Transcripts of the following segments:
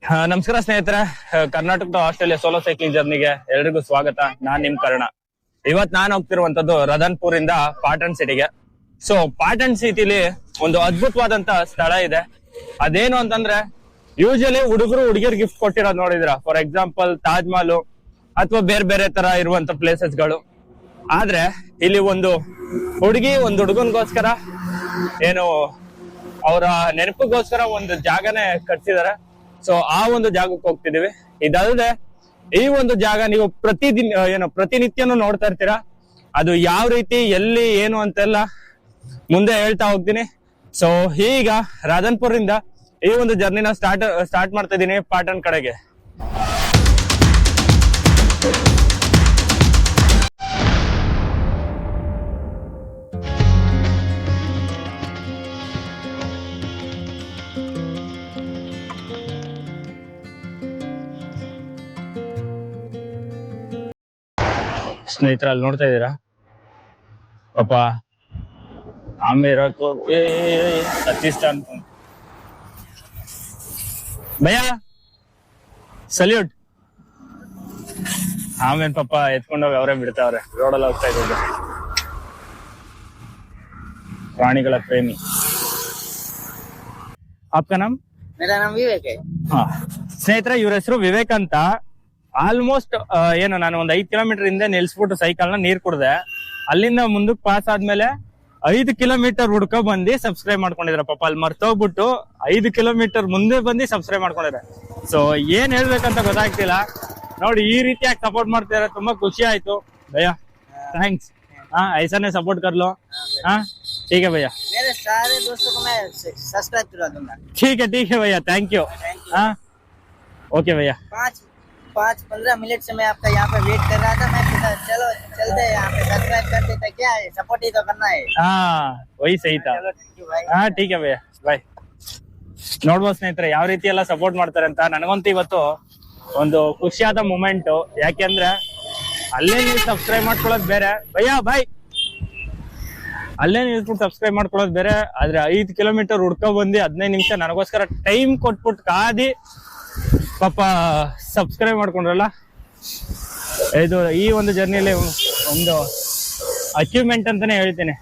ನಮಸ್ಕಾರ ಸ್ನೇಹಿತರೆ. ಕರ್ನಾಟಕದ ಆಸ್ಟ್ರೇಲಿಯಾ ಸೋಲೋ ಸೈಕ್ಲಿಂಗ್ ಜರ್ನಿಗೆ ಎಲ್ರಿಗೂ ಸ್ವಾಗತ. ನಾನ್ ನಿಮ್ ಕರ್ಣ. ಇವತ್ ನಾನು ಹೋಗ್ತಿರುವಂತದ್ದು ರತನ್ಪುರ್ ಇಂದ ಪಾಟನ್ ಸಿಟಿಗೆ. ಸೊ ಪಾಟನ್ ಸಿಟಿಲಿ ಒಂದು ಅದ್ಭುತವಾದಂತ ಸ್ಥಳ ಇದೆ. ಅದೇನು ಅಂತಂದ್ರೆ, ಯೂಶಲಿ ಹುಡುಗರು ಹುಡುಗಿಯರ್ ಗಿಫ್ಟ್ ಕೊಟ್ಟಿರೋದು ನೋಡಿದ್ರ. ಫಾರ್ ಎಕ್ಸಾಂಪಲ್ ತಾಜ್ ಮಹಲ್ ಅಥವಾ ಬೇರೆ ಬೇರೆ ತರ ಇರುವಂತ ಪ್ಲೇಸಸ್ ಗಳು. ಆದ್ರೆ ಇಲ್ಲಿ ಒಂದು ಹುಡುಗಿ ಒಂದು ಹುಡುಗನ್ಗೋಸ್ಕರ ಏನು ಅವರ ನೆನಪಿಗೋಸ್ಕರ ಒಂದು ಜಾಗನೇ ಕಟ್ಸಿದಾರೆ. ಸೊ ಆ ಒಂದು ಜಾಗಕ್ಕೆ ಹೋಗ್ತಿದೀವಿ. ಇದಲ್ಲದೆ ಈ ಒಂದು ಜಾಗ ನೀವು ಪ್ರತಿನಿತ್ಯನೂ ನೋಡ್ತಾ ಇರ್ತೀರಾ. ಅದು ಯಾವ ರೀತಿ, ಎಲ್ಲಿ, ಏನು ಅಂತೆಲ್ಲ ಮುಂದೆ ಹೇಳ್ತಾ ಹೋಗ್ತೀನಿ. ಸೊ ಈಗ ರಾಧನ್ಪುರ್ ಇಂದ ಈ ಒಂದು ಜರ್ನಿನ ಸ್ಟಾರ್ಟ್ ಮಾಡ್ತಾ ಇದೀನಿ ಪಾಟನ್ ಕಡೆಗೆ. ಸ್ನೇಹಿತರ, ಅಲ್ಲಿ ನೋಡ್ತಾ ಇದ್ದೀರಾ ಪಾಪ ಆಮೇರ ಪಾಕಿಸ್ತಾನ್ ಭಯ ಸಲ್ಯೂಟ್. ಆಮೇಲೆ ಪಾಪ ಎತ್ಕೊಂಡೋಗಿ ಅವರೇ ಬಿಡ್ತಾವ್ರೆ. ರೋಡಲ್ಲಿ ಹೋಗ್ತಾ ಇದ್ದಾರೆ. ಪ್ರಾಣಿಗಳ ಪ್ರೇಮಿ. ಆಪ್ಕ ನಾಮ್? मेरा नाम विवेक है। ಹಾ ಸ್ನೇಹಿತರೆ, ಇವ್ರ ಹೆಸರು ವಿವೇಕ್ ಅಂತ. ಆಲ್ಮೋಸ್ಟ್ ನಾನು ಒಂದ್ 5 ಕಿಲೋಮೀಟರ್ ಹಿಂದೆ ನಿಲ್ಸ್ಬಿಟ್ಟು ಸೈಕಲ್ ನ ನೀರ್ ಕುಡ್ದೆ. ಅಲ್ಲಿಂದ ಮುಂದಕ್ಕೆ ಪಾಸ್ ಆದ್ಮೇಲೆ 5 ಕಿಲೋಮೀಟರ್ ಹುಡ್ಕೊ ಬಂದು ಸಬ್ಸ್ಕ್ರೈಬ್ ಮಾಡ್ಕೊಂಡಿದ್ರ. ಪಾಪ ಅಲ್ಲಿ ಮರ್ತೋಗ್ಬಿಟ್ಟು 5 ಕಿಲೋಮೀಟರ್ ಮುಂದೆ ಬಂದು ಸಬ್ಸ್ಕ್ರೈಬ್ ಮಾಡ್ಕೊಂಡಿದ್ದಾರೆ. ಸೊ ಏನ್ ಹೇಳ್ಬೇಕಂತ ಗೊತ್ತಾಗ್ತಿಲ್ಲ. ನೋಡಿ, ಈ ರೀತಿಯಾಗಿ ಸಪೋರ್ಟ್ ಮಾಡ್ತಿದ್ದಾರೆ. ತುಂಬಾ ಖುಷಿ ಆಯ್ತು ಭಯ್ಯ. ಥ್ಯಾಂಕ್ಸ್. ऐसा ने सपोर्ट कर लो. हाँ ठीक है भैया. मेरे सारे दोस्तों को मैं सब्सक्राइब करा दूंगा। ठीक है भैया. Thank you. हाँ ओके भैया. 5-15 मिनट से मैं आपका यहाँ पे वेट कर रहा था। मैं चलो चलते यहाँ पे सब्सक्राइब कर देते। क्या है, सपोर्ट ही तो करना है। हाँ वही सही था. चलो थैंक यू भाई. हाँ ठीक है भैया. ಬಾಯ್. ನೋಡ್ಬೋದು ಸ್ನೇಹಿತರೆ, ಯಾವ ರೀತಿ ಎಲ್ಲ ಸಪೋರ್ಟ್ ಮಾಡ್ತಾರೆ ಅಂತ. ನನಗಂತೂ ಇವತ್ತು ಒಂದು ಖುಷಿಯಾದ ಮೂಮೆಂಟ್. ಯಾಕೆಂದ್ರೆ ಅಲ್ಲೇ ನೀವು ಸಬ್ಸ್ಕ್ರೈಬ್ ಮಾಡ್ಕೊಳ್ಳೋದು ಬೇರೆ ಭಯ್ಯ. ಬಾಯ್. ಅಲ್ಲೇ ನೀವು ಸಬ್ಸ್ಕ್ರೈಬ್ ಮಾಡ್ಕೊಳ್ಳೋದು ಬೇರೆ. ಆದ್ರೆ 5 ಕಿಲೋಮೀಟರ್ ಹುಡ್ಕೊ ಬಂದು 15 ನಿಮಿಷ ನನಗೋಸ್ಕರ ಟೈಮ್ ಕೊಟ್ಬಿಟ್ಟು ಕಾದಿ ಪಾಪ ಸಬ್ಸ್ಕ್ರೈಬ್ ಮಾಡ್ಕೊಂಡ್ರಲ್ಲ. ಇದು ಈ ಒಂದು ಜರ್ನಿಯಲ್ಲಿ ಒಂದು ಅಚೀವ್ಮೆಂಟ್ ಅಂತಾನೆ ಹೇಳ್ತೀನಿ.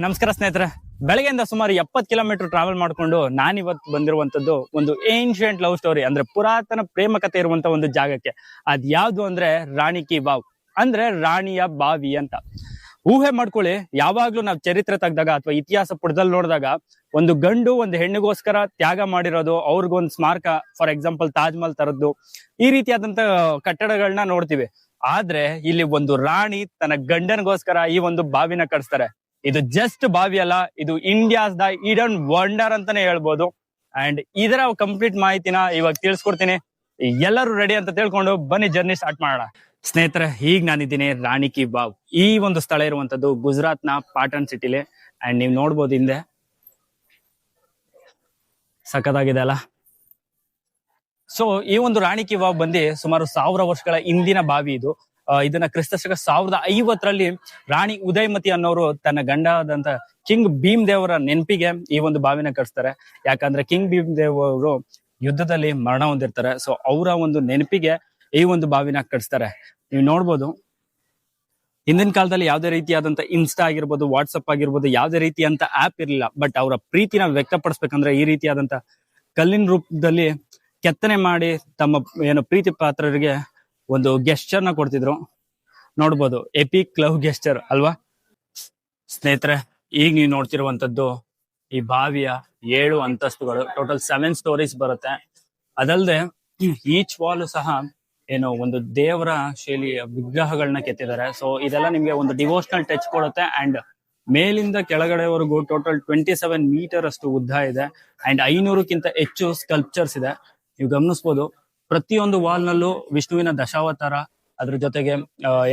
ನಮಸ್ಕಾರ ಸ್ನೇಹಿತರೆ. ಬೆಳಗ್ಗೆಯಿಂದ ಸುಮಾರು 70 ಕಿಲೋಮೀಟರ್ ಟ್ರಾವೆಲ್ ಮಾಡ್ಕೊಂಡು ನಾನಿವತ್ತು ಬಂದಿರುವಂತದ್ದು ಒಂದು ಏನ್ಷಿಯಂಟ್ ಲವ್ ಸ್ಟೋರಿ, ಅಂದ್ರೆ ಪುರಾತನ ಪ್ರೇಮ ಕಥೆ ಇರುವಂತ ಒಂದು ಜಾಗಕ್ಕೆ. ಅದ್ ಯಾವ್ದು ಅಂದ್ರೆ ರಾಣಿ ಕಿ ಬಾವ್, ಅಂದ್ರೆ ರಾಣಿಯ ಬಾವಿ ಅಂತ. ಊಹೆ ಮಾಡ್ಕೊಳ್ಳಿ, ಯಾವಾಗ್ಲೂ ನಾವು ಚರಿತ್ರೆ ತೆಗ್ದಾಗ ಅಥವಾ ಇತಿಹಾಸ ಪುಟದಲ್ಲಿ ನೋಡಿದಾಗ ಒಂದು ಗಂಡು ಒಂದು ಹೆಣ್ಣಿಗೋಸ್ಕರ ತ್ಯಾಗ ಮಾಡಿರೋದು, ಅವ್ರಿಗೊಂದು ಸ್ಮಾರಕ, ಫಾರ್ ಎಕ್ಸಾಂಪಲ್ ತಾಜ್ ಮಹಲ್ ತರದ್ದು, ಈ ರೀತಿಯಾದಂತ ಕಟ್ಟಡಗಳನ್ನ ನೋಡ್ತೀವಿ. ಆದ್ರೆ ಇಲ್ಲಿ ಒಂದು ರಾಣಿ ತನ್ನ ಗಂಡನಿಗೋಸ್ಕರ ಈ ಒಂದು ಬಾವಿನ ಕಟ್ಸ್ತಾರೆ. ಇದು ಜಸ್ಟ್ ಬಾವಿ ಅಲ್ಲ, ಇದು ಇಂಡಿಯಾಸ್ ದ ಈಡನ್ ವಂಡರ್ ಅಂತಾನೆ ಹೇಳ್ಬೋದು. ಅಂಡ್ ಇದರ ಕಂಪ್ಲೀಟ್ ಮಾಹಿತಿನ ಇವಾಗ ತಿಳಿಸ್ಕೊಡ್ತೀನಿ. ಎಲ್ಲರೂ ರೆಡಿ ಅಂತ ತಿಳ್ಕೊಂಡು ಬನ್ನಿ ಜರ್ನಿ ಸ್ಟಾರ್ಟ್ ಮಾಡೋಣ. ಸ್ನೇಹಿತರೆ, ಈಗ ನಾನಿದ್ದೀನಿ ರಾಣಿ ಕಿ ಬಾವ್. ಈ ಒಂದು ಸ್ಥಳ ಇರುವಂತದ್ದು ಗುಜರಾತ್ ನ ಪಾಟನ್ ಸಿಟಿಲಿ. ಅಂಡ್ ನೀವ್ ನೋಡ್ಬೋದು ಹಿಂದೆ, ಸಖತ್ತಾಗಿದೆ ಅಲ್ಲ. ಸೊ ಈ ಒಂದು ರಾಣಿ ಕಿ ಬಾವ್ ಬಂದು ಸುಮಾರು 1000 ವರ್ಷಗಳ ಹಿಂದಿನ ಬಾವಿ ಇದು. ಇದನ್ನ ಕ್ರಿಸ್ತಶಕ 1050ರಲ್ಲಿ ರಾಣಿ ಉದಯಮತಿ ಅನ್ನೋರು ತನ್ನ ಗಂಡಾದಂತ ಕಿಂಗ್ ಭೀಮ್ ದೇವರ ನೆನಪಿಗೆ ಈ ಒಂದು ಬಾವಿನ ಕಟ್ಸ್ತಾರೆ. ಯಾಕಂದ್ರೆ ಕಿಂಗ್ ಭೀಮ್ ದೇವ್ ಅವರು ಯುದ್ಧದಲ್ಲಿ ಮರಣ ಹೊಂದಿರ್ತಾರೆ. ಸೊ ಅವರ ಒಂದು ನೆನಪಿಗೆ ಈ ಒಂದು ಬಾವಿನ ಕಟ್ಸ್ತಾರೆ. ನೀವು ನೋಡ್ಬೋದು, ಹಿಂದಿನ ಕಾಲದಲ್ಲಿ ಯಾವ್ದೇ ರೀತಿಯಾದಂತ ಇನ್ಸ್ಟಾ ಆಗಿರ್ಬೋದು, ವಾಟ್ಸಪ್ ಆಗಿರ್ಬೋದು, ಯಾವ್ದೇ ರೀತಿಯಂತ ಆಪ್ ಇರ್ಲಿಲ್ಲ. ಬಟ್ ಅವರ ಪ್ರೀತಿನ ವ್ಯಕ್ತಪಡಿಸ್ಬೇಕಂದ್ರೆ ಈ ರೀತಿಯಾದಂತ ಕಲ್ಲಿನ ರೂಪದಲ್ಲಿ ಕೆತ್ತನೆ ಮಾಡಿ ತಮ್ಮ ಪ್ರೀತಿ ಪಾತ್ರರಿಗೆ ಒಂದು ಗೆಸ್ಚರ್ ನ ಕೊಡ್ತಿದ್ರು. ನೋಡ್ಬೋದು, ಎಪಿಕ್ ಲವ್ ಗೆಸ್ಚರ್ ಅಲ್ವಾ ಸ್ನೇಹಿತರೆ. ಈಗ ನೀವು ನೋಡ್ತಿರುವಂತದ್ದು ಈ ಬಾವಿಯ 7 ಅಂತಸ್ತುಗಳು, ಟೋಟಲ್ 7 ಸ್ಟೋರೀಸ್ ಬರುತ್ತೆ. ಅದಲ್ಲದೆ ಈಚ್ ವಾಲ್ ಸಹ ಏನೋ ಒಂದು ದೇವರ ಶೈಲಿಯ ವಿಗ್ರಹಗಳನ್ನ ಕೆತ್ತಿದ್ದಾರೆ. ಸೊ ಇದೆಲ್ಲ ನಿಮ್ಗೆ ಒಂದು ಡಿವೋಷನಲ್ ಟಚ್ ಕೊಡುತ್ತೆ. ಅಂಡ್ ಮೇಲಿಂದ ಕೆಳಗಡೆವರೆಗೂ ಟೋಟಲ್ 27 ಮೀಟರ್ ಅಷ್ಟು ಉದ್ದ ಇದೆ. ಅಂಡ್ 500ಕ್ಕಿಂತ ಹೆಚ್ಚು ಸ್ಕಲ್ಪ್ಚರ್ಸ್ ಇದೆ. ನೀವು ಗಮನಿಸಬಹುದು, ಪ್ರತಿಯೊಂದು ವಾಲ್ ನಲ್ಲೂ ವಿಷ್ಣುವಿನ ದಶಾವತಾರ, ಅದ್ರ ಜೊತೆಗೆ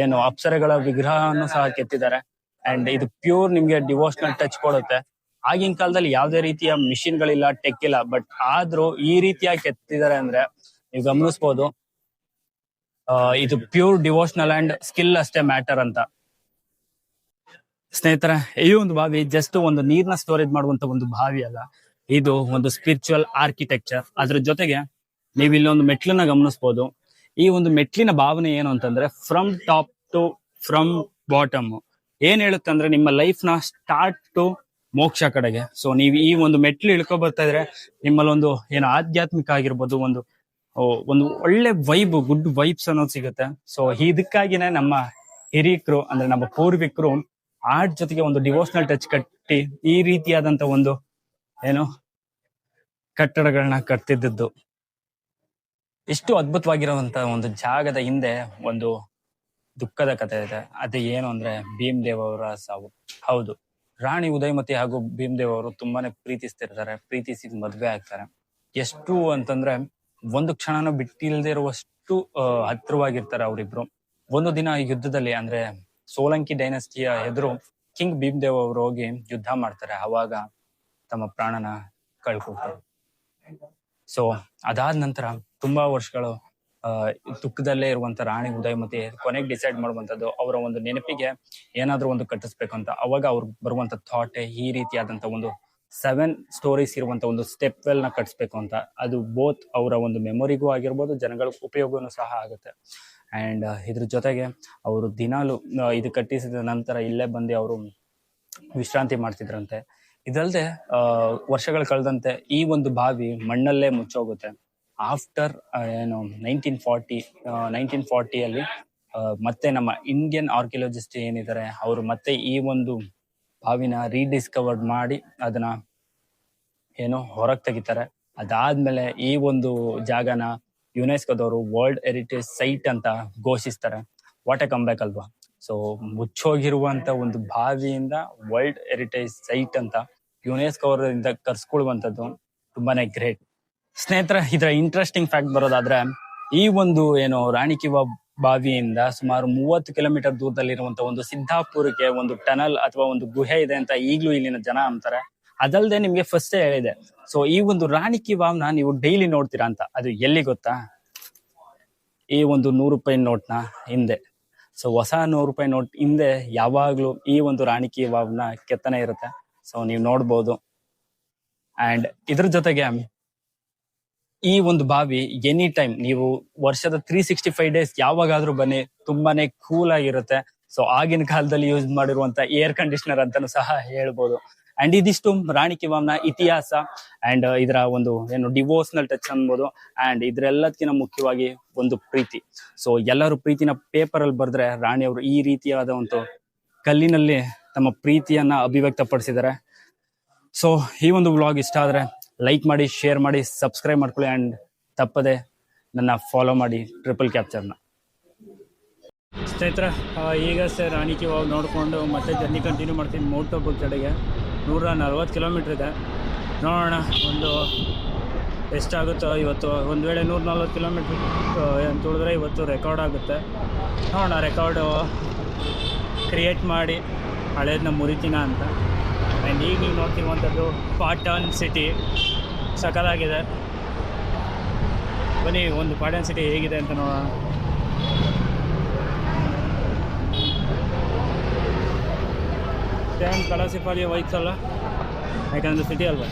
ಏನು ಅಪ್ಸರೆಗಳ ವಿಗ್ರಹವನ್ನು ಸಹ ಕೆತ್ತಿದ್ದಾರೆ. ಅಂಡ್ ಇದು ಪ್ಯೂರ್ ನಿಮ್ಗೆ ಡಿವೋಷನಲ್ ಟಚ್ ಕೊಡುತ್ತೆ. ಆಗಿನ ಕಾಲದಲ್ಲಿ ಯಾವುದೇ ರೀತಿಯ ಮಿಷಿನ್ ಗಳಿಲ್ಲ, ಟೆಕ್ ಇಲ್ಲ, ಬಟ್ ಆದ್ರೂ ಈ ರೀತಿಯಾಗಿ ಕೆತ್ತಿದ್ದಾರೆ ಅಂದ್ರೆ ನೀವು ಗಮನಿಸಬಹುದು, ಇದು ಪ್ಯೂರ್ ಡಿವೋಷನಲ್ ಅಂಡ್ ಸ್ಕಿಲ್ ಅಷ್ಟೇ ಮ್ಯಾಟರ್ ಅಂತ. ಸ್ನೇಹಿತರೆ, ಈ ಒಂದು ಬಾವಿ ಜಸ್ಟ್ ಒಂದು ನೀರ್ನ ಸ್ಟೋರೇಜ್ ಮಾಡುವಂತ ಒಂದು ಬಾವಿ ಅಲ್ಲ, ಇದು ಒಂದು ಸ್ಪಿರಿಚುವಲ್ ಆರ್ಕಿಟೆಕ್ಚರ್. ಅದ್ರ ಜೊತೆಗೆ ನೀವು ಇಲ್ಲೊಂದು ಮೆಟ್ಲನ್ನ ಗಮನಿಸಬಹುದು. ಈ ಒಂದು ಮೆಟ್ಲಿನ ಭಾವನೆ ಏನು ಅಂತಂದ್ರೆ from top to from bottom ಏನ್ ಹೇಳುತ್ತೆ ಅಂದ್ರೆ ನಿಮ್ಮ ಲೈಫ್ ನ ಸ್ಟಾರ್ಟ್ ಟು ಮೋಕ್ಷ ಕಡೆಗೆ. ಸೊ ನೀವು ಈ ಒಂದು ಮೆಟ್ಲು ಇಳ್ಕೊ ಬರ್ತಾ ಇದ್ರೆ ನಿಮ್ಮಲ್ಲಿ ಒಂದು ಏನು ಆಧ್ಯಾತ್ಮಿಕ ಆಗಿರ್ಬೋದು, ಒಂದು ಒಳ್ಳೆ ವೈಬ್, ಗುಡ್ ವೈಬ್ಸ್ ಅನ್ನೋದು ಸಿಗುತ್ತೆ. ಸೊ ಇದಕ್ಕಾಗಿನೇ ನಮ್ಮ ಹಿರಿಕರು ಅಂದ್ರೆ ನಮ್ಮ ಪೂರ್ವಿಕರು ಆರ್ಟ್ ಜೊತೆಗೆ ಒಂದು ಡಿವೋಷನಲ್ ಟಚ್ ಕಟ್ಟಿ ಈ ರೀತಿಯಾದಂತ ಒಂದು ಏನು ಕಟ್ಟಡಗಳನ್ನ ಕಟ್ತಿದ್ದದ್ದು. ಇಷ್ಟು ಅದ್ಭುತವಾಗಿರುವಂತ ಒಂದು ಜಾಗದ ಹಿಂದೆ ಒಂದು ದುಃಖದ ಕಥೆ ಇದೆ. ಅದು ಏನು ಅಂದ್ರೆ ಭೀಮದೇವ್ ಅವರ ಸಾವು. ಹೌದು, ರಾಣಿ ಉದಯಮತಿ ಹಾಗೂ ಭೀಮದೇವ್ ಅವರು ತುಂಬಾನೇ ಪ್ರೀತಿಸ್ತಿರ್ತಾರೆ, ಪ್ರೀತಿಸಿ ಮದ್ವೆ ಆಗ್ತಾರೆ. ಎಷ್ಟು ಅಂತಂದ್ರೆ ಒಂದು ಕ್ಷಣನೂ ಬಿಟ್ಟಿಲ್ದೇ ಇರುವಷ್ಟು ಹತ್ತಿರವಾಗಿರ್ತಾರೆ ಅವರಿಬ್ರು. ಒಂದು ದಿನ ಯುದ್ಧದಲ್ಲಿ ಅಂದ್ರೆ ಸೋಲಂಕಿ ಡೈನಸ್ಟಿಯ ಎದುರು ಕಿಂಗ್ ಭೀಮದೇವ್ ಅವರು ಹೋಗಿ ಯುದ್ಧ ಮಾಡ್ತಾರೆ. ಅವಾಗ ತಮ್ಮ ಪ್ರಾಣನ ಕಳ್ಕೊಳ್ತಾರೆ. ಸೊ ಅದಾದ ನಂತರ ತುಂಬಾ ವರ್ಷಗಳು ದುಃಖದಲ್ಲೇ ಇರುವಂತ ರಾಣಿ ಉದಯಮತಿ ಕೊನೆಗೆ ಡಿಸೈಡ್ ಮಾಡುವಂತದ್ದು ಅವರ ಒಂದು ನೆನಪಿಗೆ ಏನಾದ್ರೂ ಒಂದು ಕಟ್ಟಿಸ್ಬೇಕು ಅಂತ. ಅವಾಗ ಅವ್ರಿಗೆ ಬರುವಂತ ಥಾಟ್ ಈ ರೀತಿಯಾದಂತ ಒಂದು 7 ಸ್ಟೋರೀಸ್ ಇರುವಂತ ಒಂದು ಸ್ಟೆಪ್ ವೆಲ್ ನ ಕಟ್ಸ್ಬೇಕು ಅಂತ. ಅದು ಬೋತ್ ಅವರ ಒಂದು ಮೆಮೊರಿಗೂ ಆಗಿರ್ಬೋದು, ಜನಗಳ ಉಪಯೋಗನೂ ಸಹ ಆಗುತ್ತೆ. ಅಂಡ್ ಇದ್ರ ಜೊತೆಗೆ ಅವರು ದಿನಾಲು ಇದು ಕಟ್ಟಿಸಿದ ನಂತರ ಇಲ್ಲೇ ಬಂದು ಅವರು ವಿಶ್ರಾಂತಿ ಮಾಡ್ತಿದ್ರಂತೆ. ಇದಲ್ಲದೆ ವರ್ಷಗಳು ಕಳೆದಂತೆ ಈ ಒಂದು ಬಾವಿ ಮಣ್ಣಲ್ಲೇ ಮುಚ್ಚೋಗುತ್ತೆ. ಆಫ್ಟರ್ ಏನು 1940 ಮತ್ತೆ ನಮ್ಮ ಇಂಡಿಯನ್ ಆರ್ಕಿಯಾಲಜಿಸ್ಟ್ ಏನಿದ್ದಾರೆ ಅವರು ಮತ್ತೆ ಈ ಒಂದು ಬಾವಿನ ರೀಡಿಸ್ಕವರ್ಡ್ ಮಾಡಿ ಅದನ್ನ ಏನೋ ಹೊರಗೆ ತೆಗಿತಾರೆ. ಅದಾದ್ಮೇಲೆ ಈ ಒಂದು ಜಾಗನ ಯುನೆಸ್ಕೋದವರು ವರ್ಲ್ಡ್ ಹೆರಿಟೇಜ್ ಸೈಟ್ ಅಂತ ಘೋಷಿಸ್ತಾರೆ. ವಾಟ್ ಎ ಕಂಬ್ಯಾಕ್ ಅಲ್ವಾ? ಸೊ ಮುಚ್ಚೋಗಿರುವಂತ ಒಂದು ಬಾವಿಯಿಂದ ವರ್ಲ್ಡ್ ಹೆರಿಟೇಜ್ ಸೈಟ್ ಅಂತ ಯುನೆಸ್ಕೋ ಅವರಿಂದ ಕರ್ಸ್ಕೊಳ್ಳುವಂಥದ್ದು ತುಂಬಾನೇ ಗ್ರೇಟ್. ಸ್ನೇಹಿತರೆ, ಇದರ ಇಂಟ್ರೆಸ್ಟಿಂಗ್ ಫ್ಯಾಕ್ಟ್ ಬರೋದಾದ್ರೆ ಈ ಒಂದು ಏನು ರಾಣಿ ಕಿ ವಾವ್ ಬಾವಿಯಿಂದ ಸುಮಾರು 30 ಕಿಲೋಮೀಟರ್ ದೂರದಲ್ಲಿರುವಂತ ಒಂದು ಸಿದ್ದಾಪುರಕ್ಕೆ ಒಂದು ಟನಲ್ ಅಥವಾ ಒಂದು ಗುಹೆ ಇದೆ ಅಂತ ಈಗ್ಲೂ ಇಲ್ಲಿನ ಜನ ಅಂತಾರೆ. ಅದಲ್ಲದೆ ನಿಮ್ಗೆ ಫಸ್ಟ್ ಹೇಳಿದೆ, ಸೊ ಈ ಒಂದು ರಾಣಿ ಕಿ ವಾವ್ನ ನೀವು ಡೈಲಿ ನೋಡ್ತೀರಾ ಅಂತ. ಅದು ಎಲ್ಲಿ ಗೊತ್ತಾ? ಈ ಒಂದು 100 ರೂಪಾಯಿ ನೋಟ್ನ ಹಿಂದೆ. ಸೊ ಹೊಸ 100 ರೂಪಾಯಿ ನೋಟ್ ಹಿಂದೆ ಯಾವಾಗ್ಲೂ ಈ ಒಂದು ರಾಣಿ ಕಿ ವಾವ್ನ ಕೆತ್ತನೆ ಇರುತ್ತೆ. ಸೊ ನೀವು ನೋಡ್ಬೋದು. ಅಂಡ್ ಇದ್ರ ಜೊತೆಗೆ ಈ ಒಂದು ಬಾವಿ ಎನಿ ಟೈಮ್ ನೀವು ವರ್ಷದ 365 ಡೇಸ್ ಯಾವಾಗಾದ್ರೂ ಬನ್ನಿ, ತುಂಬಾನೇ ಕೂಲ್ ಆಗಿರುತ್ತೆ. ಸೊ ಆಗಿನ ಕಾಲದಲ್ಲಿ ಯೂಸ್ ಮಾಡಿರುವಂತ ಏರ್ ಕಂಡೀಷನರ್ ಅಂತಾನು ಸಹ ಹೇಳ್ಬೋದು. ಅಂಡ್ ಇದಿಷ್ಟು ರಾಣಿ ಕಿ ವಾವ್ನ ಇತಿಹಾಸ ಅಂಡ್ ಇದರ ಒಂದು ಏನು ಡಿವೋಷನಲ್ ಟಚ್ ಅನ್ಬೋದು. ಅಂಡ್ ಇದ್ರೆಲ್ಲದಕ್ಕಿಂತ ಮುಖ್ಯವಾಗಿ ಒಂದು ಪ್ರೀತಿ. ಸೊ ಎಲ್ಲರೂ ಪ್ರೀತಿನ ಪೇಪರ್ ಅಲ್ಲಿ ಬರೆದ್ರೆ ರಾಣಿಯವರು ಈ ರೀತಿಯಾದ ಒಂದು ಕಲ್ಲಿನಲ್ಲಿ ತಮ್ಮ ಪ್ರೀತಿಯನ್ನ ಅಭಿವ್ಯಕ್ತಪಡಿಸಿದ್ದಾರೆ. ಸೊ ಈ ಒಂದು ವ್ಲಾಗ್ ಇಷ್ಟ ಆದ್ರೆ ಲೈಕ್ ಮಾಡಿ, ಶೇರ್ ಮಾಡಿ, ಸಬ್ಸ್ಕ್ರೈಬ್ ಮಾಡ್ಕೊಳ್ಳಿ. ಅಂಡ್ ತಪ್ಪದೆ ನನ್ನ ಫಾಲೋ ಮಾಡಿ ಟ್ರಿಪಲ್ ಕ್ಯಾಪ್ಚರ್ನ. ಸ್ನೇಹಿತರೆ, ಈಗಷ್ಟೇ ರಾಣಿ ಕಿ ವಾವ್ ನೋಡಿಕೊಂಡು ಮತ್ತೆ ಜರ್ನಿ ಕಂಟಿನ್ಯೂ ಮಾಡ್ತೀನಿ ಮೌಂಟ್ ಆಬು ಕಡೆಗೆ. 140 ಕಿಲೋಮೀಟ್ರ್ ಇದೆ. ನೋಡೋಣ ಒಂದು ಎಷ್ಟಾಗುತ್ತೋ ಇವತ್ತು. ಒಂದು ವೇಳೆ 140 ಕಿಲೋಮೀಟ್ರ್ ಅಂತ ಹೇಳಿದ್ರೆ ಇವತ್ತು ರೆಕಾರ್ಡ್ ಆಗುತ್ತೆ. ನೋಡೋಣ, ರೆಕಾರ್ಡು ಕ್ರಿಯೇಟ್ ಮಾಡಿ ಹಳೇದನ್ನ ಮುರಿತೀನ ಅಂತ. ಆ್ಯಂಡ್ ಈಗ ನೀವು ನೋಡ್ತಿರುವಂಥದ್ದು ಪಾಟನ್ ಸಿಟಿ. ಸಕಲಾಗಿದೆ. ಬನ್ನಿ ಒಂದು ಪಾಟನ್ ಸಿಟಿ ಹೇಗಿದೆ ಅಂತ ನೋಡೋಣ. ಸೇಮ್ ಕಲಾಸಿಪಾಲಿಯ ವೈಕ್ಸ್ ಅಲ್ಲ, ಯಾಕಂದ್ರೆ ಸಿಟಿ ಅಲ್ವಾ.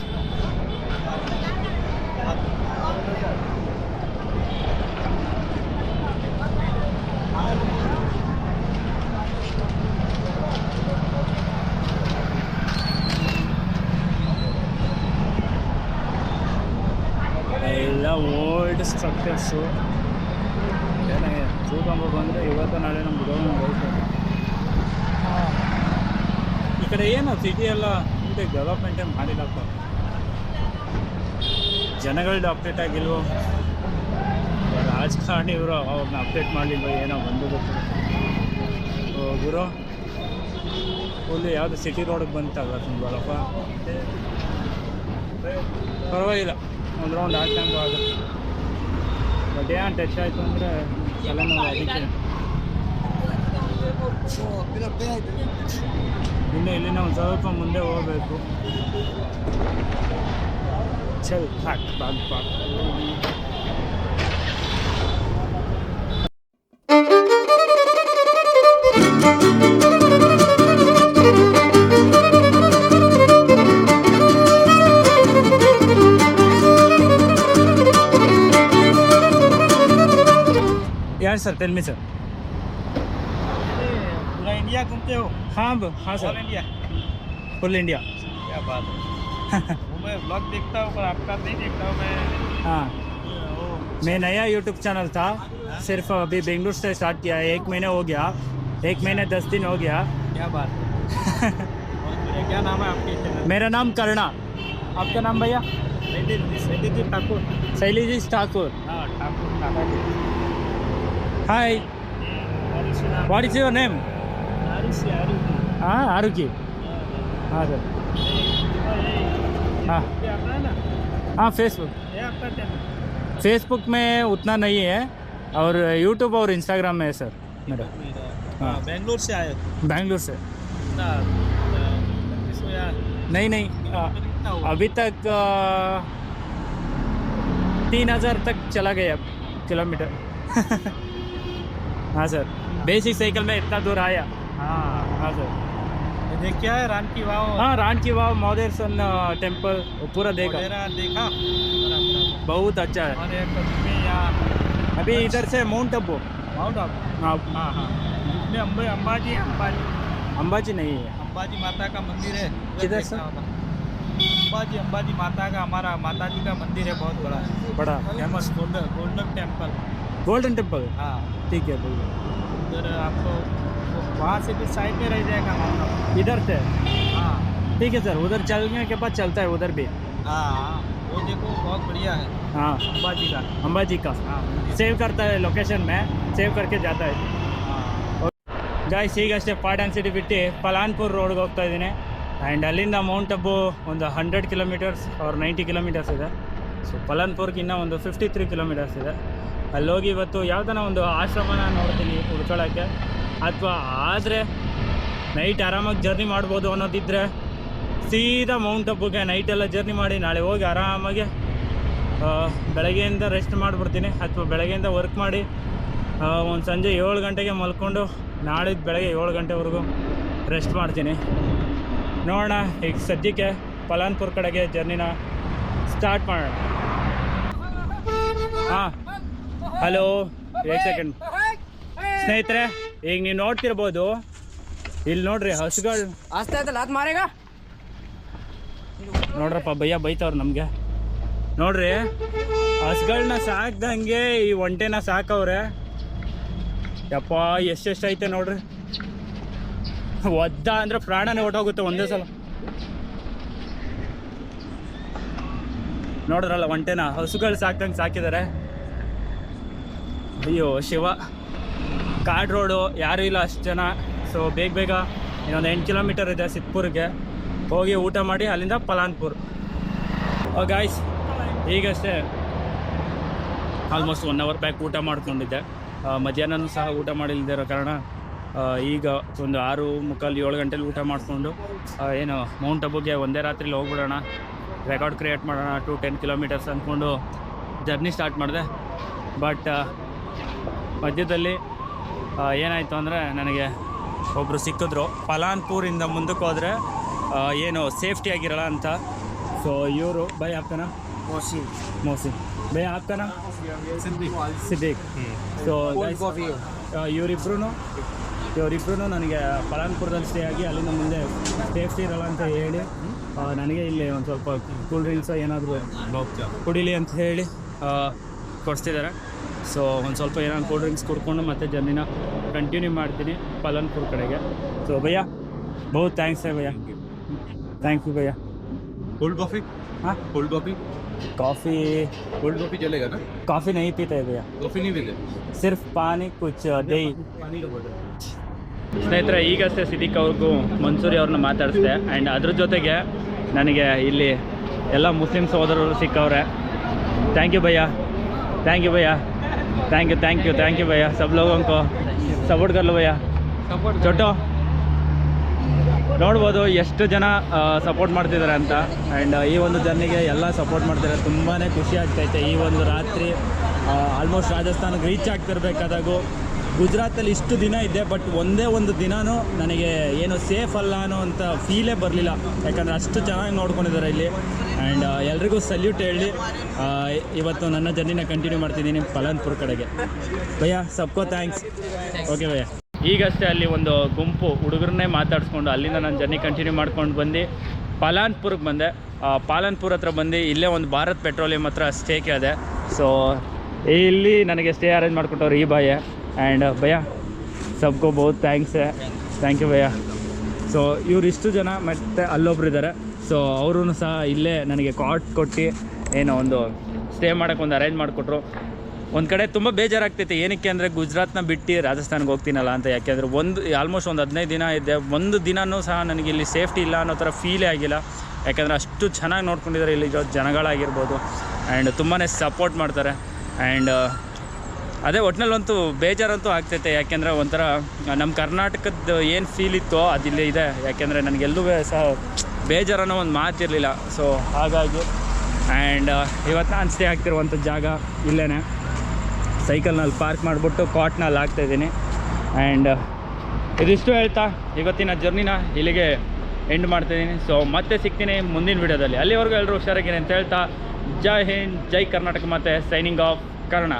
ಎಲ್ಲ ಓಲ್ಡ್ ಸ್ಟ್ರಕ್ಚರ್ಸು. ಏನಾಗಿದೆ ಚೂಕೊಂಬೋದು ಅಂದರೆ ಇವತ್ತು ನಾಳೆ ನಮ್ಗೆ ಈ ಕಡೆ ಏನು ಸಿಟಿ ಎಲ್ಲ ಕರೆಕ್ಟಾಗಿ ಡೆವಲಪ್ಮೆಂಟೇ ಮಾಡಿಲ್ಲಪ್ಪ. ಜನಗಳದ್ದು ಅಪ್ಡೇಟ್ ಆಗಿಲ್ವೋ, ರಾಜಕಾರಣಿ ಇವರು ಅವ್ರನ್ನ ಅಪ್ಡೇಟ್ ಮಾಡಲಿಲ್ವ, ಏನೋ ಒಂದು ಗೊತ್ತಿಲ್ಲ. ಗುರು ಫುಲ್ಲು ಯಾವುದು ಸಿಟಿ ರೋಡಿಗೆ ಬಂತಲ್ಲ ತುಂಬಲ್ಲಪ್ಪ. ಪರವಾಗಿಲ್ಲ, ಒಂದು ರೌಂಡ್ ಹಾಕ್ದಂಗೂ ಆಗುತ್ತೆ. ಬಟ್ ಏನು ಟಚ್ ಆಯಿತು ಅಂದರೆ ಎಲ್ಲ ನಾವು ಅದಕ್ಕೆ ಇನ್ನು ಇಲ್ಲಿನ ಒಂದು ಸ್ವಲ್ಪ ಮುಂದೆ ಹೋಗಬೇಕು. ಚಲ್ ಹಾಕ್ ಬಾಗ್ ಬಾಗ್. यार सर टेल मी सर. पूरा इंडिया घूमते हो? हाँ हाँ sir, all India? Full India. क्या बात है. वो मैं ब्लॉग देखता हूँ पर आपका नहीं देखता हूँ मैं. हाँ, वो मैं नया यूट्यूब चैनल था, सिर्फ अभी बेंगलुरु से स्टार्ट किया है. 1 महीने हो गया, 1 महीने 10 दिन हो गया. क्या बात है. और मेरा क्या नाम है आपके चैनल? मेरा नाम करुणा. आपका नाम भैया? सैलीजी ठाकुर. शैलीजी ठाकुर. हाँ ठाकुर. हाय, व्हाट इज योर नेम? हाँ आरुकी. हाँ सर. हाँ अपना ना हाँ फेसबुक. ये आपका चैनल? फेसबुक में उतना नहीं है, और यूट्यूब और इंस्टाग्राम में है सर मेरा. हाँ बेंगलोर से आए हो? बैंगलोर से. कितना 25 या नहीं कितना हुआ? अभी तक 3000 तक चला गया किलोमीटर. हाँ सर, बेसिक साइकिल में इतना दूर आया. हाँ हाँ सर. ये देख क्या है रान की वाव? हाँ, रान की वाव, मौदेरसन टेम्पल, वो पूरा देखा. वगैरह देखा? बहुत अच्छा है. और एक में यहाँ अभी इधर से माउंट अबू. माउंट आबू. हाँ, हाँ हाँ इसमें अंबाजी अंबाजी नहीं है. अंबाजी माता का मंदिर है. किधर देखना से? होगा. अंबाजी माता का, हमारा माता जी का मंदिर है, बहुत बड़ा है, बड़ा famous golden temple. Golden temple. हाँ ठीक है भैया. उधर आपको वहाँ से भी साइड में रह जाएगा माउंट आबू. इधर से हाँ ठीक है सर, उधर चलने के बाद चलता है उधर भी. हाँ वो देखो बहुत बढ़िया है हाँ, अंबाजी का. अंबाजी का हाँ ಸೇವ್ करता है ಲೊಕೇಶನ್ में, ಸೇವ್ करके जाता है. हाँ ಗಾಯ್ಸ್ ಈಗಷ್ಟೇ ಪಾಡನ್ ಸಿಟಿ ಬಿಟ್ಟು ಪಲಾನ್ಪುರ್ ರೋಡ್ಗೆ ಹೋಗ್ತಾ ಇದ್ದೀನಿ. ಆ್ಯಂಡ್ ಅಲ್ಲಿಂದ ಮೌಂಟ್ ಅಬು ಒಂದು 100 ಕಿಲೋಮೀಟರ್ಸ್ ಆರ್ 90 ಕಿಲೋಮೀಟರ್ಸ್ ಇದೆ. ಸೊ ಪಲಾನ್ಪುರ್ಗೆ ಇನ್ನೂ ಒಂದು 53 ಕಿಲೋಮೀಟರ್ಸ್ ಇದೆ. ಅಲ್ಲೋಗಿ ಇವತ್ತು ಯಾವುದನ್ನ ಒಂದು ಆಶ್ರಮನ ನೋಡ್ತೀನಿ ಉಳ್ಕೊಳ್ಳೋಕ್ಕೆ, ಅಥವಾ ಆದರೆ ನೈಟ್ ಆರಾಮಾಗಿ ಜರ್ನಿ ಮಾಡ್ಬೋದು ಅನ್ನೋದಿದ್ದರೆ ಸೀದಾ ಮೌಂಟ್ ಅಬುಗೆ ನೈಟೆಲ್ಲ ಜರ್ನಿ ಮಾಡಿ ನಾಳೆ ಹೋಗಿ ಆರಾಮಾಗಿ ಬೆಳಗ್ಗೆಯಿಂದ ರೆಸ್ಟ್ ಮಾಡಿಬಿಡ್ತೀನಿ, ಅಥವಾ ಬೆಳಗ್ಗೆಯಿಂದ ವರ್ಕ್ ಮಾಡಿ ಒಂದು ಸಂಜೆ 7 ಗಂಟೆಗೆ ಮಲ್ಕೊಂಡು ನಾಳಿದ್ದು ಬೆಳಗ್ಗೆ 7 ಗಂಟೆವರೆಗೂ ರೆಸ್ಟ್ ಮಾಡ್ತೀನಿ. ನೋಡೋಣ, ಈಗ ಸದ್ಯಕ್ಕೆ ಪಲಾನ್ಪುರ್ ಕಡೆಗೆ ಜರ್ನಿನ ಸ್ಟಾರ್ಟ್ ಮಾಡೋಣ. ಹಾಂ, ಹಲೋ, 1 ಸೆಕೆಂಡ್ ಸ್ನೇಹಿತರೆ. ಈಗ ನೀವು ನೋಡ್ತಿರ್ಬೋದು, ಇಲ್ಲಿ ನೋಡ್ರಿ ಹಸುಗಳು. आस्ते आस्ते लात मारेगा. ನೋಡ್ರಪ್ಪ ಭಯ್ಯ ಬೈತವ್ರು ನಮಗೆ. ನೋಡ್ರಿ ಹಸುಗಳನ್ನ ಸಾಕ್ದಂಗೆ ಈ ಒಂಟೆನ ಸಾಕವ್ರೆ. ಯಪ್ಪ ಎಷ್ಟೆಷ್ಟೈತೆ ನೋಡ್ರಿ. ಒದ್ದ ಅಂದ್ರೆ ಪ್ರಾಣನೇ ಹೊಟ್ಟೋಗುತ್ತೆ ಒಂದೇ ಸಲ. ನೋಡ್ರಲ್ಲ ಒಂಟೆನ ಹಸುಗಳು ಸಾಕ್ದಂಗೆ ಸಾಕಿದ್ದಾರೆ. ಅಯ್ಯೋ ಶಿವ, ಕಾಡ್ ರೋಡು, ಯಾರೂ ಇಲ್ಲ ಅಷ್ಟು ಜನ. ಸೊ ಬೇಗ ಇನ್ನೊಂದು 8 ಕಿಲೋಮೀಟರ್ ಇದೆ ಸಿದ್ಪುರ್ಗೆ. ಹೋಗಿ ಊಟ ಮಾಡಿ ಅಲ್ಲಿಂದ ಪಲಾನ್ಪುರ್. ಗಾಯ್ಸ್ ಈಗಷ್ಟೇ ಆಲ್ಮೋಸ್ಟ್ 1 ಅವರ್ ಬ್ಯಾಕ್ ಊಟ ಮಾಡ್ಕೊಂಡಿದ್ದೆ. ಮಧ್ಯಾಹ್ನನೂ ಸಹ ಊಟ ಮಾಡಿಲ್ದಿರೋ ಕಾರಣ ಈಗ ಒಂದು 6:45-7 ಗಂಟೆಲಿ ಊಟ ಮಾಡಿಕೊಂಡು ಏನು ಮೌಂಟ್ ಅಬುಗೆ ಒಂದೇ ರಾತ್ರಿಲಿ ಹೋಗ್ಬಿಡೋಣ, ರೆಕಾರ್ಡ್ ಕ್ರಿಯೇಟ್ ಮಾಡೋಣ 10 ಕಿಲೋಮೀಟರ್ಸ್ ಅಂದ್ಕೊಂಡು ಜರ್ನಿ ಸ್ಟಾರ್ಟ್ ಮಾಡಿದೆ. ಬಟ್ ಮಧ್ಯದಲ್ಲಿ ಏನಾಯಿತು ಅಂದರೆ ನನಗೆ ಒಬ್ಬರು ಸಿಕ್ಕಿದ್ರು. ಪಲಾನ್ಪುರಿಂದ ಮುಂದಕ್ಕೆ ಹೋದರೆ ಏನು ಸೇಫ್ಟಿ ಆಗಿರಲ್ಲ ಅಂತ. ಸೊ ಇವರು ಬೈ ಹಾಕ್ತಾನ ಮೋಸಿನ್ ಬೈ ಹಾಕ್ತಾನ ಸಿದ್ದಿಕ್. ಸೊ ಇವರಿಬ್ರು ನನಗೆ ಪಲಾನ್ಪುರದಲ್ಲಿ ಸ್ಟೇ ಆಗಿ ಅಲ್ಲಿಂದ ಮುಂದೆ ಸೇಫ್ಟಿ ಇರಲ್ಲ ಅಂತ ಹೇಳಿ ನನಗೆ ಇಲ್ಲಿ ಒಂದು ಸ್ವಲ್ಪ ಕೂಲ್ ಡ್ರಿಂಕ್ಸ್ ಏನಾದರೂ ಕುಡೀಲಿ ಅಂತ ಹೇಳಿ ಕೊಡಿಸ್ತಿದ್ದಾರೆ. ಸೊ ಒಂದು ಸ್ವಲ್ಪ ಏನಾದ್ರು ಕೂಲ್ ಡ್ರಿಂಕ್ಸ್ ಕುಡ್ಕೊಂಡು ಮತ್ತೆ ಜರ್ನಿನ ಕಂಟಿನ್ಯೂ ಮಾಡ್ತೀನಿ ಪಲಾನ್ಪುರ್ ಕಡೆಗೆ. ಸೊ ಭಯ್ಯ ಬಹುತ್ ಥ್ಯಾಂಕ್ಸ್ है भैया, थैंक यू भैया। Cold coffee? हाँ cold coffee? Coffee cold coffee चलेगा ना? कॉफ़ी नहीं पीते भैया, कॉफी नहीं पीते? सिर्फ पानी कुछ दही। पानी का बोतल। ಸ್ನೇಹಿತರೆ, ಈಗಷ್ಟೇ ಸಿದ್ದಿಕ್ ಅವ್ರಿಗೂ ಮನ್ಸೂರಿ ಅವ್ರನ್ನ ಮಾತಾಡಿಸಿದೆ. ಆ್ಯಂಡ್ ಅದ್ರ ಜೊತೆಗೆ ನನಗೆ ಇಲ್ಲಿ ಎಲ್ಲ ಮುಸ್ಲಿಂ ಸಹೋದರರು ಸಿಕ್ಕವ್ರೆ. ಥ್ಯಾಂಕ್ ಯು ಭಯ್ಯ, ಥ್ಯಾಂಕ್ ಯು ಭಯ್ಯ, ಥ್ಯಾಂಕ್ ಯು ಭಯ್ಯ. सब लोगों को सपोर्ट कर लो भैया. ಚೊಟ್ಟು ನೋಡ್ಬೋದು ಎಷ್ಟು ಜನ ಸಪೋರ್ಟ್ ಮಾಡ್ತಿದ್ದಾರೆ ಅಂತ. ಆ್ಯಂಡ್ ಈ ಒಂದು ಜರ್ನಿಗೆ ಎಲ್ಲ ಸಪೋರ್ಟ್ ಮಾಡ್ತಿದ್ದಾರೆ. ತುಂಬಾ ಖುಷಿ ಆಗ್ತೈತೆ. ಈ ಒಂದು ರಾತ್ರಿ ಆಲ್ಮೋಸ್ಟ್ ರಾಜಸ್ಥಾನಕ್ಕೆ ರೀಚ್ ಆಗ್ತಿರ್ಬೇಕಾದಾಗೂ ಗುಜರಾತಲ್ಲಿ ಇಷ್ಟು ದಿನ ಇದ್ದೆ, ಬಟ್ ಒಂದೇ ಒಂದು ದಿನವೂ ನನಗೆ ಏನು ಸೇಫ್ ಅಲ್ಲ ಅನ್ನೋ ಅಂತ ಫೀಲೇ ಬರಲಿಲ್ಲ. ಯಾಕಂದರೆ ಅಷ್ಟು ಚೆನ್ನಾಗಿ ನೋಡ್ಕೊಂಡಿದ್ದಾರೆ ಇಲ್ಲಿ. ಆ್ಯಂಡ್ ಎಲ್ರಿಗೂ ಸಲ್ಯೂಟ್ ಹೇಳಿ ಇವತ್ತು ನನ್ನ ಜರ್ನಿನ ಕಂಟಿನ್ಯೂ ಮಾಡ್ತಿದ್ದೀನಿ ಪಲಾನ್ಪುರ್ ಕಡೆಗೆ. ಭಯ್ಯ ಸಬ್ಕೋ ಥ್ಯಾಂಕ್ಸ್. ಓಕೆ ಭಯ್ಯ. ಈಗಷ್ಟೇ ಅಲ್ಲಿ ಒಂದು ಗುಂಪು ಹುಡುಗರನ್ನೇ ಮಾತಾಡಿಸ್ಕೊಂಡು ಅಲ್ಲಿಂದ ನಾನು ಜರ್ನಿ ಕಂಟಿನ್ಯೂ ಮಾಡ್ಕೊಂಡು ಬಂದು ಪಾಲನ್ಪುರ್ಗೆ ಬಂದೆ. ಪಾಲನ್ಪುರ್ ಹತ್ರ ಬಂದು ಇಲ್ಲೇ ಒಂದು ಭಾರತ್ ಪೆಟ್ರೋಲಿಯಂ ಹತ್ರ ಸ್ಟೇ ಕೇಳಿದೆ. ಸೊ ಇಲ್ಲಿ ನನಗೆ ಸ್ಟೇ ಅರೇಂಜ್ ಮಾಡಿಕೊಟ್ಟವ್ರು ಈ ಬಾಯ್. ಆ್ಯಂಡ್ ಭಯ್ಯ ಸಬ್ಕೋ ಬಹುತ್ ಥ್ಯಾಂಕ್ ಯು ಭಯ್ಯ. ಸೊ ಇಷ್ಟು ಜನ ಮತ್ತು ಅಲ್ಲೊಬ್ರು ಇದ್ದಾರೆ. ಸೊ ಅವರೂ ಸಹ ಇಲ್ಲೇ ನನಗೆ ಕಾಟ್ ಕೊಟ್ಟು ಏನೋ ಒಂದು ಸ್ಟೇ ಮಾಡೋಕ್ಕೆ ಒಂದು ಅರೇಂಜ್ ಮಾಡಿಕೊಟ್ರು. ಒಂದು ಕಡೆ ತುಂಬ ಬೇಜಾರಾಗ್ತೈತೆ. ಏನಕ್ಕೆ ಅಂದರೆ ಗುಜರಾತ್ನ ಬಿಟ್ಟು ರಾಜಸ್ಥಾನ್ಗೆ ಹೋಗ್ತೀನಲ್ಲ ಅಂತ. ಯಾಕೆಂದರೆ ಆಲ್ಮೋಸ್ಟ್ ಒಂದು 15 ದಿನ ಇದ್ದೆ. ಒಂದು ದಿನವೂ ಸಹ ನನಗೆ ಇಲ್ಲಿ ಸೇಫ್ಟಿ ಇಲ್ಲ ಅನ್ನೋ ಥರ ಫೀಲೇ ಆಗಿಲ್ಲ. ಯಾಕೆಂದರೆ ಅಷ್ಟು ಚೆನ್ನಾಗಿ ನೋಡ್ಕೊಂಡಿದ್ದಾರೆ ಇಲ್ಲಿ ಜನಗಳಾಗಿರ್ಬೋದು. ಆ್ಯಂಡ್ ತುಂಬಾ ಸಪೋರ್ಟ್ ಮಾಡ್ತಾರೆ. ಆ್ಯಂಡ್ ಅದೇ ಒಟ್ಟಿನಲ್ಲಂತೂ ಬೇಜಾರಂತೂ ಆಗ್ತೈತೆ. ಯಾಕೆಂದರೆ ಒಂಥರ ನಮ್ಮ ಕರ್ನಾಟಕದ ಏನು ಫೀಲ್ ಇತ್ತೋ ಅದಿಲ್ಲೇ ಇದೆ. ಯಾಕೆಂದರೆ ನನಗೆಲ್ಲೂ ಸಹ ಬೇಜಾರನ್ನೋ ಒಂದು ಮಾತಿರಲಿಲ್ಲ. ಸೊ ಹಾಗಾಗಿ ಆ್ಯಂಡ್ ಇವತ್ತು ನಾನು ಸ್ಟೇ ಆಗ್ತಿರುವಂಥ ಜಾಗ ಇಲ್ಲೇ ಸೈಕಲ್ನಲ್ಲಿ ಪಾರ್ಕ್ ಮಾಡಿಬಿಟ್ಟು ಕಾಟ್ನಲ್ಲಿ ಹಾಕ್ತಾಯಿದ್ದೀನಿ. ಆ್ಯಂಡ್ ಇದಿಷ್ಟು ಹೇಳ್ತಾ ಇವತ್ತಿನ ಜರ್ನಿನ ಇಲ್ಲಿಗೆ ಎಂಡ್ ಮಾಡ್ತಾಯಿದ್ದೀನಿ. ಸೊ ಮತ್ತೆ ಸಿಗ್ತೀನಿ ಮುಂದಿನ ವೀಡಿಯೋದಲ್ಲಿ. ಅಲ್ಲಿವರೆಗೂ ಎಲ್ಲರೂ ಹುಷಾರಾಗಿರಿ ಅಂತ ಹೇಳ್ತಾ ಜೈ ಹಿಂದ್, ಜೈ ಕರ್ನಾಟಕ, ಮತ್ತು ಸೈನಿಂಗ್ ಆಫ್ ಕರ್ಣ.